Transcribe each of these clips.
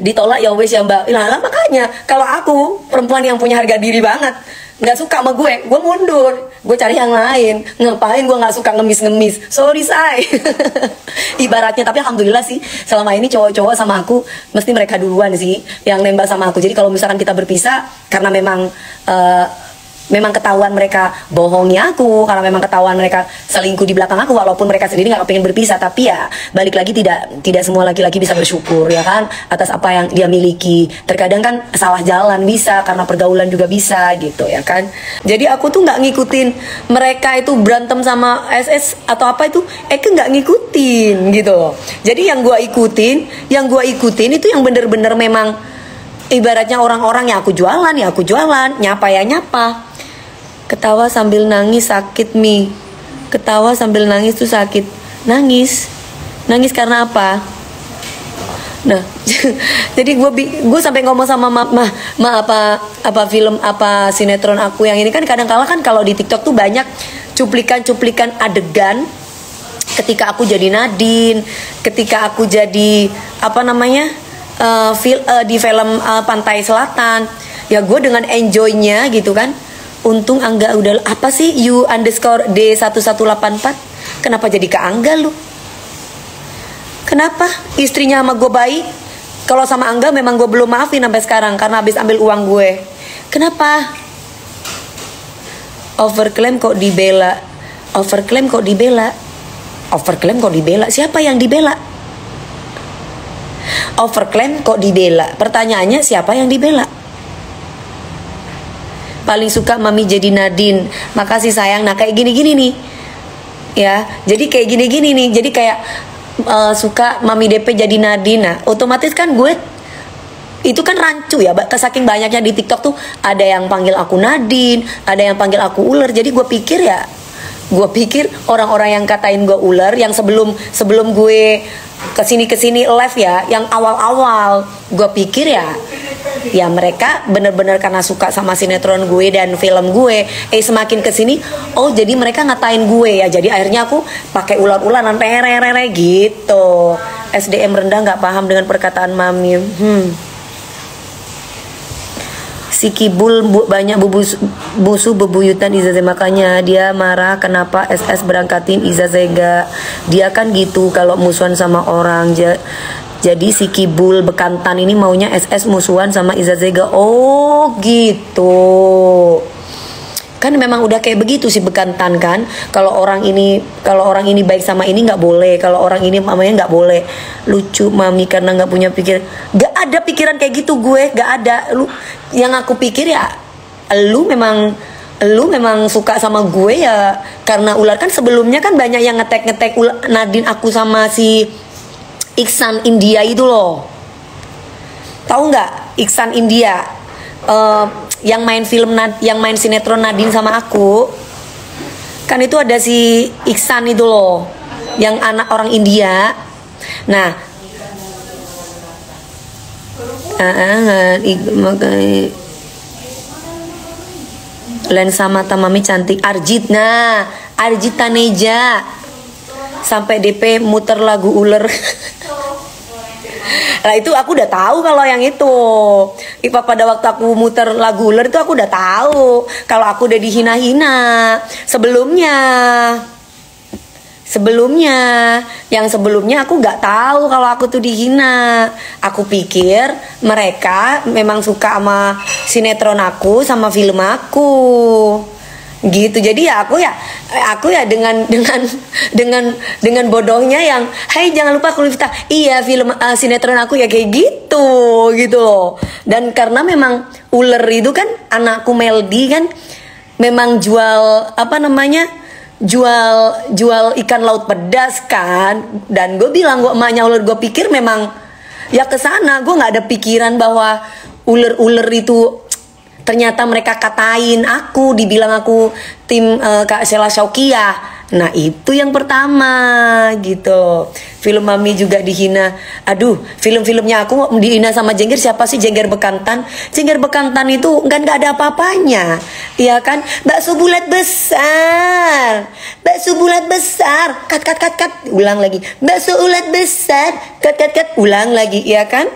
ditolak ya wes ya mbak. Nah makanya kalau aku perempuan yang punya harga diri banget, nggak suka sama gue mundur, gue cari yang lain. Ngapain gue nggak suka ngemis-ngemis, sorry say. Ibaratnya. Tapi alhamdulillah sih selama ini cowok-cowok sama aku mesti mereka duluan sih yang nembak sama aku. Jadi kalau misalkan kita berpisah karena memang ketahuan mereka bohongi aku, karena memang ketahuan mereka selingkuh di belakang aku, walaupun mereka sendiri nggak pengen berpisah. Tapi ya balik lagi, tidak semua laki-laki bisa bersyukur ya kan atas apa yang dia miliki. Terkadang kan salah jalan bisa, karena pergaulan juga bisa gitu ya kan. Jadi aku tuh nggak ngikutin mereka itu berantem sama SS atau apa itu, nggak ngikutin gitu loh. Jadi yang gue ikutin itu yang bener-bener memang ibaratnya orang-orang yang aku jualan, nyapa ya nyapa. Ketawa sambil nangis sakit mi. Ketawa sambil nangis tuh sakit. Nangis karena apa? Nah, jadi gue sampai ngomong sama apa film apa sinetron aku yang ini kan kadang-kala kan kalau di TikTok tuh banyak cuplikan adegan ketika aku jadi Nadine, ketika aku jadi apa namanya di film Pantai Selatan. Ya gue dengan enjoynya gitu kan. Untung Angga udah apa sih U_D1184. Kenapa jadi ke Angga lu? Kenapa? Istrinya sama gue baik. Kalau sama Angga memang gue belum maafin sampai sekarang karena habis ambil uang gue. Kenapa? Overclaim kok dibela. Siapa yang dibela? Overclaim kok dibela. Pertanyaannya siapa yang dibela? Paling suka mami jadi Nadine. Makasih sayang. Nah kayak gini-gini nih ya. Jadi kayak gini-gini nih. Jadi kayak suka mami DP jadi Nadine. Nah otomatis kan gue itu kan rancu ya. Saking banyaknya di TikTok tuh ada yang panggil aku Nadine, ada yang panggil aku ular. Jadi gue pikir orang-orang yang katain gue ular, yang sebelum gue kesini live ya, yang awal-awal gue pikir ya mereka bener-bener karena suka sama sinetron gue dan film gue. Semakin kesini, oh jadi mereka ngatain gue ya. Jadi akhirnya aku pakai ular-ularan rere gitu. SDM rendah nggak paham dengan perkataan mami. Si Kibul banyak musuh bebuyutan Izaze, makanya dia marah kenapa SS berangkatin Izaze. Dia kan gitu kalau musuhan sama orang. Jadi si Kibul bekantan ini maunya SS musuhan sama Izaze. Oh gitu. Kan memang udah kayak begitu si bekantan kan. Kalau orang ini baik sama ini nggak boleh. Kalau orang ini mamanya nggak boleh. Lucu mami karena nggak punya pikiran. Gak ada pikiran kayak gitu gue. Gak ada. Yang aku pikir ya, lu memang suka sama gue ya karena ular. Kan sebelumnya kan banyak yang ngetek Nadine aku sama si Iksan India itu loh. Tahu nggak Iksan India? Yang main sinetron Nadine sama aku. Kan itu ada si Iksan itu loh, yang anak orang India. Nah, lensa mata mami cantik. Arjit Taneja sampai DP muter lagu ular. Nah itu aku udah tahu kalau yang itu. Pada waktu aku muter lagu ular itu aku udah tahu kalau aku udah dihina-hina sebelumnya. Yang sebelumnya aku nggak tahu kalau aku tuh dihina. Aku pikir mereka memang suka sama sinetron aku, sama film aku. Gitu. Jadi ya aku ya dengan bodohnya yang hai jangan lupa Kulifta. Iya film sinetron aku ya kayak gitu loh. Dan karena memang ular itu kan anakku Meldi kan memang jual ikan laut pedas kan. Dan gue bilang gue emaknya ular, gue pikir memang ya kesana. Gue nggak ada pikiran bahwa ular itu ternyata mereka katain aku, dibilang aku tim Kak Sheila Syaukiah. Nah itu yang pertama gitu. Film mami juga dihina. Aduh, film-filmnya aku dihina sama Jengger. Siapa sih Jengger Bekantan? Jengger Bekantan itu nggak ada apa-apanya, ya kan? Bakso bulat besar, kat, ulang lagi. Bakso ulat besar, kat, ulang lagi, ya kan?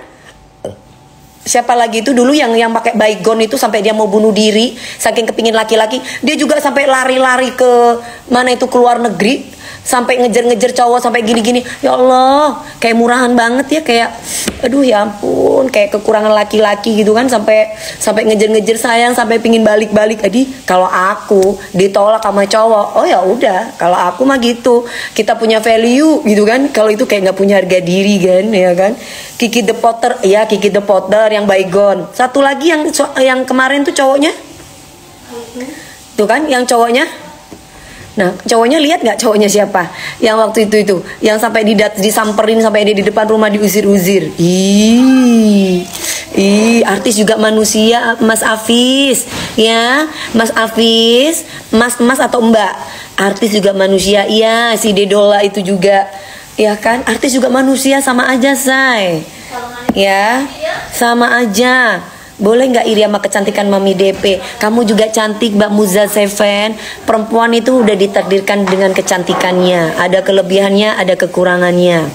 siapa lagi itu dulu yang pakai baygon itu sampai dia mau bunuh diri saking kepingin laki-laki. Dia juga sampai lari-lari ke mana itu, ke luar negeri, sampai ngejar-ngejar cowok sampai gini-gini. Ya Allah, kayak murahan banget ya, kayak aduh ya ampun, kayak kekurangan laki-laki gitu kan, sampai ngejar-ngejar sayang, sampai pingin balik-balik. Jadi kalau aku ditolak sama cowok, oh ya udah, kalau aku mah gitu, kita punya value gitu kan. Kalau itu kayak nggak punya harga diri kan, ya kan. Kiki the Potter, ya Kiki the Potter yang baygon. Satu lagi yang kemarin tuh cowoknya, tuh kan yang cowoknya. Nah, cowoknya lihat nggak cowoknya siapa? Yang waktu itu yang sampai disamperin sampai dia di depan rumah diusir-usir. Artis juga manusia, Mas Afis, ya, Mas Afis, Mas atau Mbak, artis juga manusia, iya, si Dedola itu juga, ya kan, artis juga manusia, sama aja, say, ya, sama aja. Boleh nggak iri sama kecantikan Mami DP? Kamu juga cantik, Mbak Muza Seven. Perempuan itu udah ditakdirkan dengan kecantikannya. Ada kelebihannya, ada kekurangannya.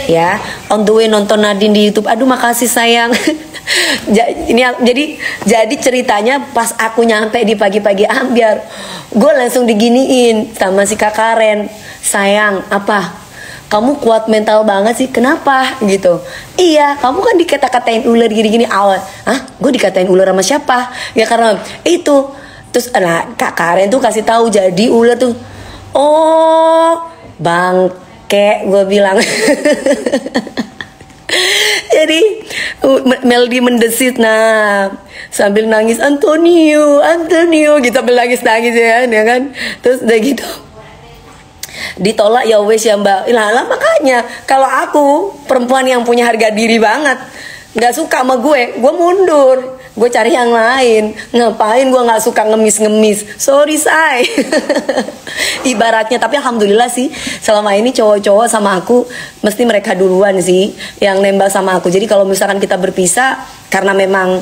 Ya, on the way nonton Nadine di YouTube. Aduh, makasih sayang. Jadi ceritanya pas aku nyampe di pagi-pagi ambiar, gue langsung diginiin sama si Kak Karen. Sayang, apa? Kamu kuat mental banget sih, kenapa gitu? Iya, kamu kan dikata-katain ular gini-gini awal. Hah? Gue dikatain ular sama siapa? Ya karena itu. Terus Kak Karen tuh kasih tahu, jadi ular tuh, oh bangke, gue bilang. Jadi Melody mendesit, nah sambil nangis, Antonio gitu, sambil nangis ya kan. Terus udah gitu ditolak, ya wes ya Mbak. Lah makanya kalau aku perempuan yang punya harga diri banget, nggak suka sama gue mundur, gue cari yang lain. Ngapain gue nggak suka ngemis, sorry say. Ibaratnya, tapi alhamdulillah sih selama ini cowok-cowok sama aku mesti mereka duluan sih yang nembak sama aku. Jadi kalau misalkan kita berpisah karena memang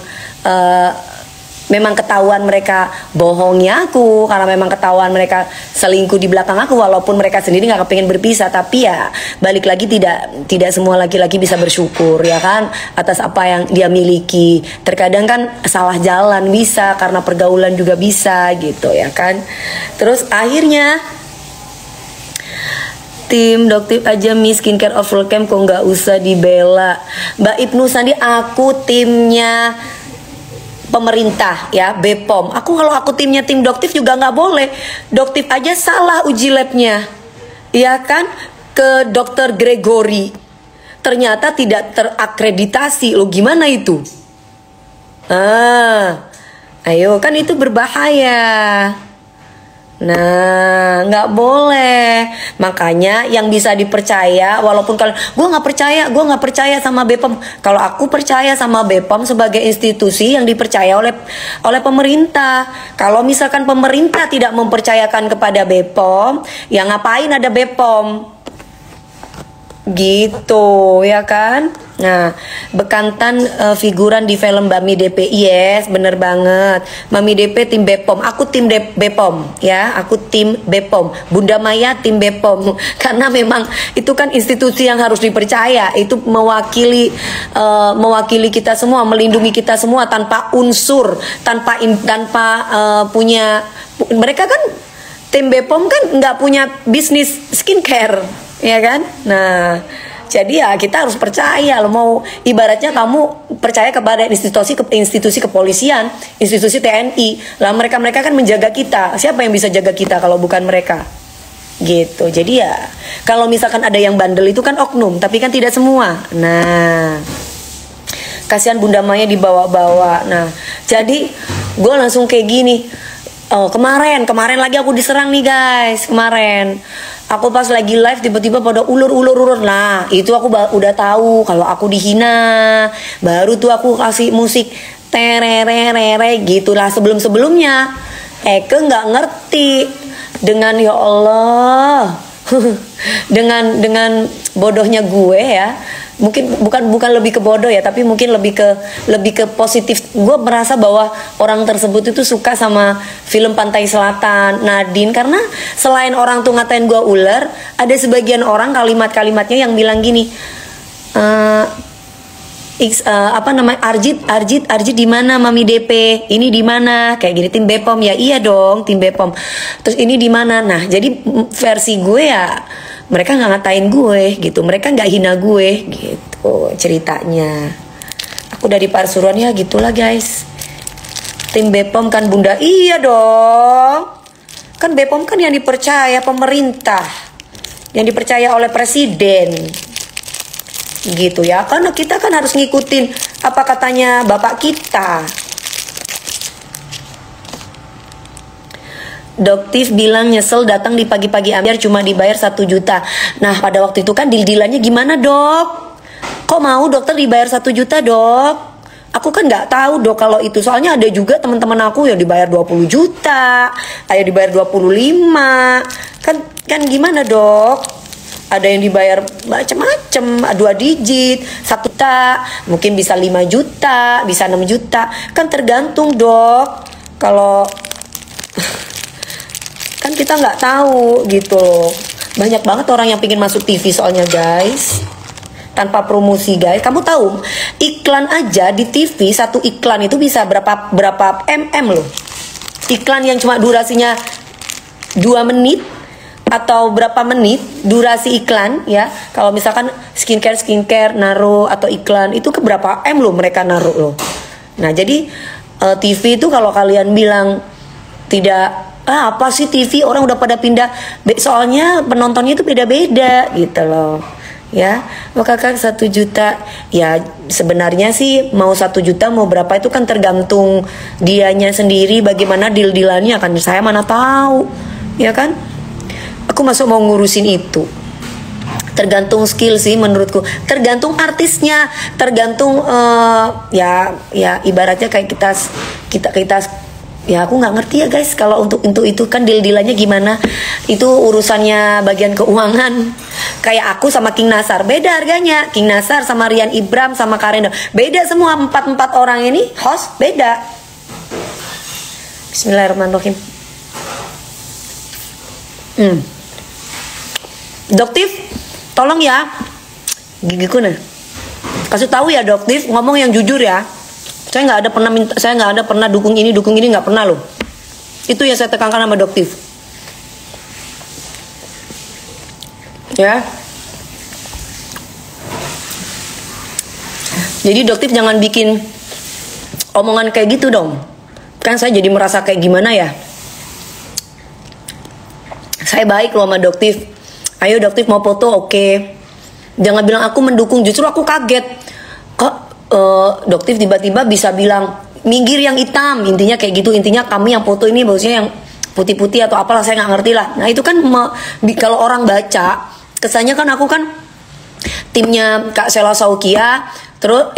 ketahuan mereka bohongnya aku, karena memang ketahuan mereka selingkuh di belakang aku, walaupun mereka sendiri nggak kepengen berpisah, tapi ya balik lagi, tidak semua laki-laki bisa bersyukur ya kan atas apa yang dia miliki. Terkadang kan salah jalan bisa, karena pergaulan juga bisa gitu ya kan. Terus akhirnya tim Doktif aja Miss Skincare of Full Camp, kok nggak usah dibela Mbak Ibnu Sandi. Aku timnya pemerintah ya, BPOM. Kalau aku timnya tim Doktif juga nggak boleh. Doktif aja salah uji labnya, ya kan, ke Dokter Gregory ternyata tidak terakreditasi. Lo gimana itu? Ayo kan itu berbahaya. Nah, nggak boleh. Makanya yang bisa dipercaya, walaupun kalau gue nggak percaya sama BPOM. Kalau aku percaya sama BPOM sebagai institusi yang dipercaya oleh pemerintah. Kalau misalkan pemerintah tidak mempercayakan kepada BPOM, ya ngapain ada BPOM? Gitu ya kan. Nah, bekantan figuran di film Mami DP. Yes, bener banget. Mami DP tim BPOM, aku tim BPOM ya, aku tim BPOM. Bunda Maya tim BPOM. Karena memang itu kan institusi yang harus dipercaya. Itu mewakili kita semua, melindungi kita semua tanpa unsur, tanpa punya, mereka kan tim BPOM kan nggak punya bisnis skincare, ya kan? Nah, jadi ya kita harus percaya loh. Mau ibaratnya kamu percaya kepada institusi kepolisian, institusi TNI, lah mereka kan menjaga kita. Siapa yang bisa jaga kita kalau bukan mereka? Gitu. Jadi ya kalau misalkan ada yang bandel itu kan oknum, tapi kan tidak semua. Nah, kasihan Bunda Maya dibawa-bawa. Nah, jadi gue langsung kayak gini. Oh, kemarin lagi aku diserang nih guys. Kemarin aku pas lagi live tiba-tiba pada ulur. Nah, itu aku udah tahu kalau aku dihina. Baru tuh aku kasih musik tererere gitulah. Sebelumnya Eke nggak ngerti dengan, ya Allah. dengan bodohnya gue ya. Mungkin bukan lebih ke bodoh ya, tapi mungkin lebih ke positif. Gue merasa bahwa orang tersebut itu suka sama film Pantai Selatan, Nadine, karena selain orang tuh ngatain gue ular, ada sebagian orang kalimat-kalimatnya yang bilang gini, Apa namanya, Arjit di mana Mami DP, ini di mana, kayak gini. Tim Bepom ya, iya dong tim Bepom. Terus ini di mana. Nah jadi versi gue ya, mereka nggak ngatain gue gitu, mereka nggak hina gue gitu ceritanya. Aku dari Pasuruan ya, gitulah guys. Tim Bepom kan bunda, iya dong, kan Bepom kan yang dipercaya pemerintah, yang dipercaya oleh presiden gitu ya, karena kita kan harus ngikutin apa katanya bapak kita. Doktif bilang nyesel datang di pagi-pagi ambiar cuma dibayar 1 juta. Nah pada waktu itu kan deal-dealannya gimana dok? Kok mau dokter dibayar 1 juta dok? Aku kan nggak tahu dok kalau itu, soalnya ada juga teman-teman aku yang dibayar 20 juta, ada dibayar 25, kan gimana dok? Ada yang dibayar macam-macam, 2 digit, 1 juta, mungkin bisa 5 juta, bisa 6 juta, kan tergantung dok. Kalau kan kita nggak tahu gitu. Banyak banget orang yang pengen masuk TV soalnya guys, tanpa promosi guys. Kamu tahu iklan aja di TV, satu iklan itu bisa berapa loh. Iklan yang cuma durasinya 2 menit atau berapa menit durasi iklan ya. Kalau misalkan skincare naruh atau iklan itu ke berapa loh mereka naruh loh. Nah jadi TV itu kalau kalian bilang tidak, apa sih TV, orang udah pada pindah, soalnya penontonnya itu beda-beda gitu loh ya. Maka kan 1 juta ya, sebenarnya sih mau 1 juta mau berapa itu kan tergantung dianya sendiri, bagaimana deal-dealannya kan, saya mana tahu ya kan. Aku masuk mau ngurusin itu. Tergantung skill sih menurutku, tergantung artisnya, tergantung ya ibaratnya kayak kita ya aku nggak ngerti ya guys kalau untuk itu kan deal-dealannya gimana. Itu urusannya bagian keuangan. Kayak aku sama King Nasar beda harganya. King Nasar sama Rian Ibram sama Karendo beda semua, 4 orang ini host beda. Bismillahirrahmanirrahim. Doktif, tolong ya, gigiku nih. Kasih tahu ya Doktif, ngomong yang jujur ya. Saya nggak ada pernah dukung ini nggak pernah loh. Itu yang saya tekankan sama Doktif. Ya. Jadi Doktif jangan bikin omongan kayak gitu dong. Kan saya jadi merasa kayak gimana ya. Saya baik loh sama Doktif. Ayo Doktif mau foto, oke. Jangan bilang aku mendukung, justru aku kaget. Kok Doktif tiba-tiba bisa bilang minggir yang hitam, intinya kayak gitu. Intinya kami yang foto ini bagusnya yang putih-putih atau apalah, saya nggak ngerti lah. Nah itu kan kalau orang baca kesannya kan aku kan timnya Kak Sela Saukia, terus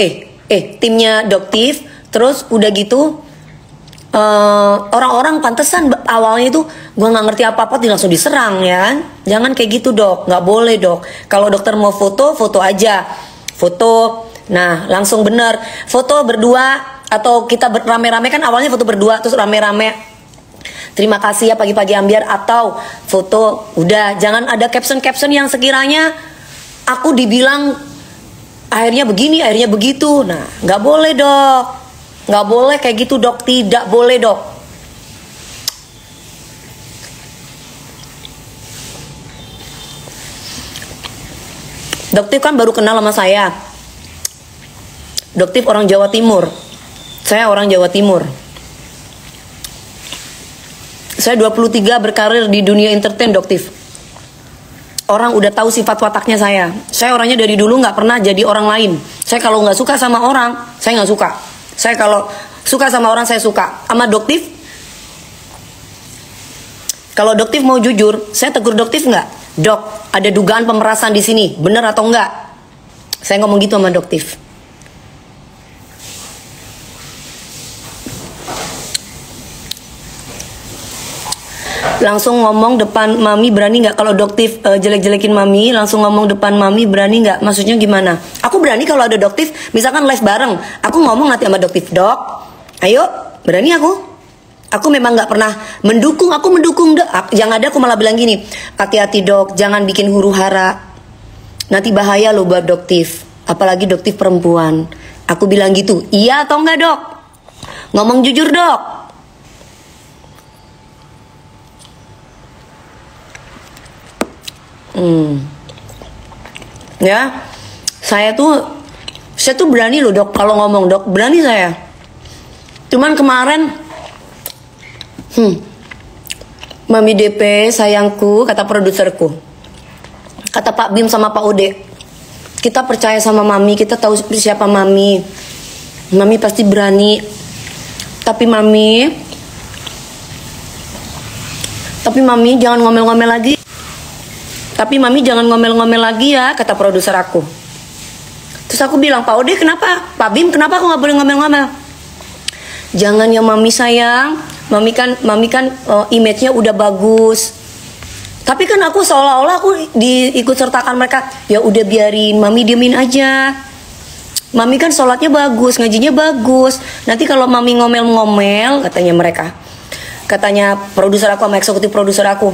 timnya Doktif, terus udah gitu orang-orang pantesan awalnya itu gue nggak ngerti apa-apa langsung diserang ya kan. Jangan kayak gitu dok, nggak boleh dok. Kalau dokter mau foto aja, foto. Nah langsung bener foto berdua atau kita rame-rame, kan awalnya foto berdua terus rame-rame terima kasih ya pagi-pagi ambiar, atau foto udah. Jangan ada caption yang sekiranya aku dibilang akhirnya begini akhirnya begitu. Nah nggak boleh dok, nggak boleh kayak gitu dok, tidak boleh dok. Doktif kan baru kenal sama saya. Doktif orang Jawa Timur, saya orang Jawa Timur. Saya 23 berkarir di dunia entertain Doktif. Orang udah tahu sifat wataknya saya. Saya orangnya dari dulu nggak pernah jadi orang lain. Saya kalau nggak suka sama orang, saya nggak suka. Saya kalau suka sama orang, saya suka. Sama Doktif, kalau Doktif mau jujur, saya tegur Doktif nggak? Dok, ada dugaan pemerasan di sini, bener atau enggak? Saya ngomong gitu sama Doktif. Langsung ngomong depan Mami, berani nggak? Kalau Doktif jelek-jelekin Mami, langsung ngomong depan Mami, berani nggak? Maksudnya gimana? Aku berani kalau ada Doktif, misalkan live bareng, aku ngomong nanti sama Doktif, Dok, ayo, berani aku. Aku memang nggak pernah mendukung, aku mendukung dok. Yang ada aku malah bilang gini, hati-hati dok, jangan bikin huru hara, nanti bahaya loh buat Doktif. apalagi dokter perempuan. Aku bilang gitu, iya atau enggak dok? Ngomong jujur dok. Ya, saya tuh berani loh dok, kalau ngomong dok, berani saya. Cuman kemarin, Mami DP sayangku, kata produserku, kata Pak Bim sama Pak Ode, kita percaya sama Mami, kita tahu siapa Mami. Mami pasti berani. Tapi Mami jangan ngomel-ngomel lagi. Tapi Mami jangan ngomel-ngomel lagi ya, kata produser aku. Terus aku bilang, Pak Ode kenapa? Pak Bim kenapa aku nggak boleh ngomel-ngomel? Jangan ya Mami sayang. Mami kan image-nya udah bagus. Tapi kan aku seolah-olah aku diikut sertakan mereka. Ya udah biarin, Mami diemin aja. Mami kan sholatnya bagus, ngajinya bagus. Nanti kalau Mami ngomel-ngomel, katanya mereka. Katanya produser aku sama eksekutif produser aku.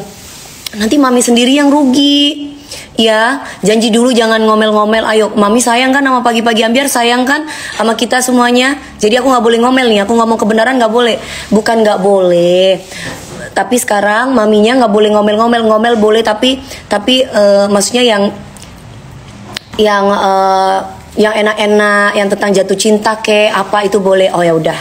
Nanti Mami sendiri yang rugi. Ya, janji dulu jangan ngomel-ngomel. Ayo, Mami sayang kan sama Pagi-Pagi Ambiar, sayang kan sama kita semuanya. Jadi aku nggak boleh ngomel nih. Aku ngomong kebenaran nggak boleh. Bukan nggak boleh. Tapi sekarang Maminya nggak boleh ngomel-ngomel boleh. Tapi maksudnya yang enak-enak, yang tentang jatuh cinta apa itu boleh. Oh ya udah.